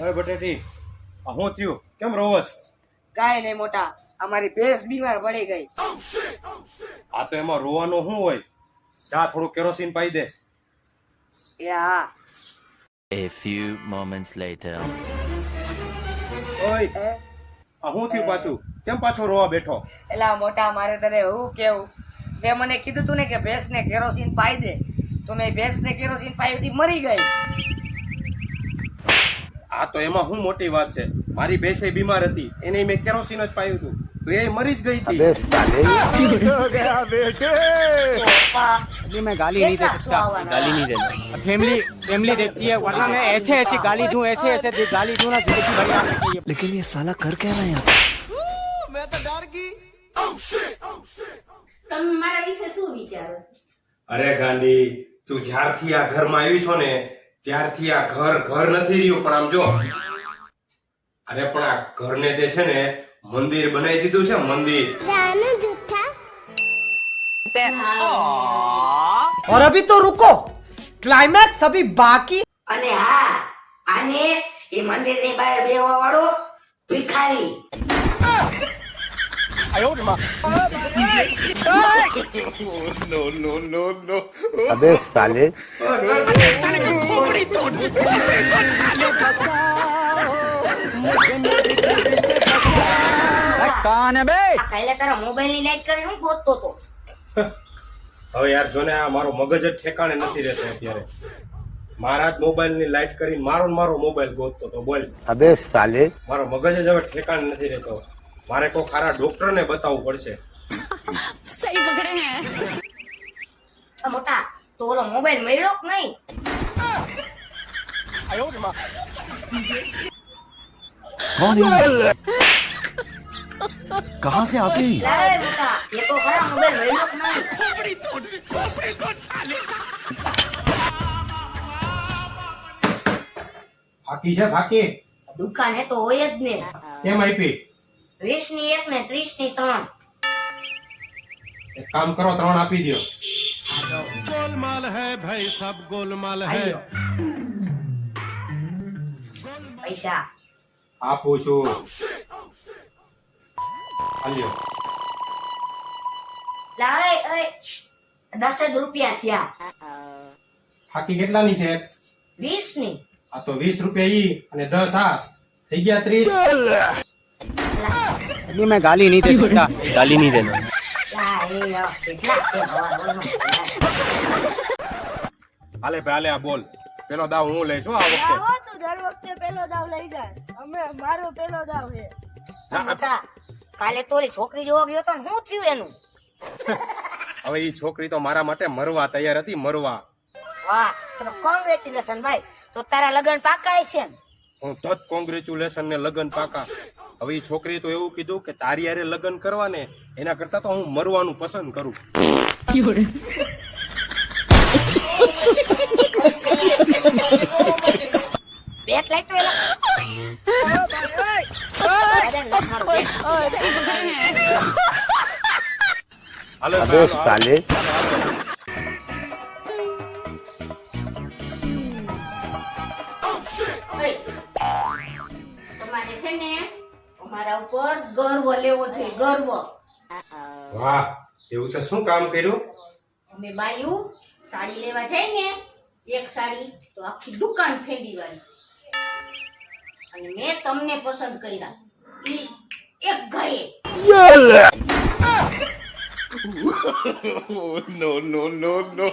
હવે બટેટી આ હું થયું કેમ રોવસ? કાંઈ નહીં મોટા, અમારી ભેંસ બીમાર પડી ગઈ. આ તો એમાં રોવાનું શું હોય? જા થોડું કેરોસીન પાઈ દે. એ હા. A few moments later. ઓય આ હું થયું પાછું? કેમ પાછો રોવા બેઠો? એલા મોટા, મારે તને હું કેવું, તે મને કીધું તું ને કે ભેંસને કેરોસીન પાઈ દે, તો મેં ભેંસને કેરોસીન પાઈ હતી, મરી ગઈ. આ તો એમાં શું મોટી વાત છે? મારી ભેંસે બીમાર હતી, એને મેં કેરોસીન જ પાયું હતું, તો એ મરી જ ગઈ હતી. પપ્પા, अभी मैं गाली नहीं दे सकता, गाली नहीं देना. फैमिली देखती है, वरना मैं ऐसे ऐसी गाली दूं, ऐसे गाली दूं ना, जिंदगी भर याद रखेंगे. लेकिन ये साला कर क्या रहा है यहाँ? તમે મારા વિશે શું વિચારો છો? અરે ગાંડી, તું જ્યારથી આ ઘરમાં આવી છો ને ત્યારથી આ ઘર નથી રહ્યું. પણ આમ જો, અરે પણ આ ઘરને તે છે ને મંદિર બનાવી દીધું છે, મંદિર. और अभी तो रुको, क्लाइमैक्स अभी बाकी. અને હા, આને એ મંદિરની બહાર બેહવા વાળો ભિખારી. अबे साले. कौन है बे? આ કાલે તારા મોબાઈલ ની લાઈટ કરી હું ગોતતો તો. હવે યાર જો ને, આ મારો મગજ જ ઠેકાણે નથી રહેતો અત્યારે. મારા જ મોબાઈલ ની લાઈટ કરીને મારો મોબાઈલ ગોતતો તો. બોલ, अबे साले. મારો મગજ જ હવે ઠેકાણે નથી રહેતો. મારે કોઈ ખારા ડોક્ટર ને બતાવવું પડશે. આ મોટા, તો ઓલો મોબાઈલ મળ્યો કે નહીં? कौन है? कहाँ से आते हैं? લાવે મોટા, એ તો ખરા મોબાઈલ મળ્યો કે નહીં? ફાકી છે ફાકી? દુકાન હે તો હોય જ ને. કેમ આપી? 20 ની 1 ને 30 ની 3. એક કામ કરો, 3 આપી દો. गोलमाल है भाई, सब गोलमाल है. આયો. પૈસા આપું છું. હાલ્યો. લાવે. 10 જ રૂપિયા થયા. ફાકી કેટલાની છે? 20 ની. આ તો 20 રૂપિયા ઈ અને 10 આ થઈ ગયા 30. अभी मैं गाली नहीं दे सकता. गाली नहीं देना. લા, એ કેટલા છે હવારમાં? હાલે ભાલે, આ બોલ. પેલો દાવ હું લઈશ હો આ વખતે. તું દર વખતે પેલો દાવ લઈ જાય. મારો પેલો દાવ છે. મોટા, કાલે તો ઓલી છોકરી જોવા ગયો તો ને, શું થયું એનું? હવે ઈ છોકરી તો મારા માટે મરવા તૈયાર હતી, મરવા. વાહ, તો કોંગ્રેચ્યુલેશન ભાઈ. તો તારા લગન પાકા છે ને? હું તો કોંગ્રેચ્યુલેશન ને લગન પાકા. હવે ઈ છોકરી તો એવું કીધું કે તારી હારે લગન કરવા ને એના કરતા તો હું મરવાનું પસંદ કરું. બેટ લાઈટ તો એલા. હાલો अबे साले. તમારે છે ને અમારા ઉપર ગર્વ લેવો છે, ગર્વ. વાહ, એવું તો શું કામ કર્યું? અમે બાયું સાડી લેવા જાય ને, એક સાડી તો આખી દુકાન ફેંદી વાળી, અને મેં તમને પસંદ કર્યા ઈ એક ગાયે. No, no, no, no.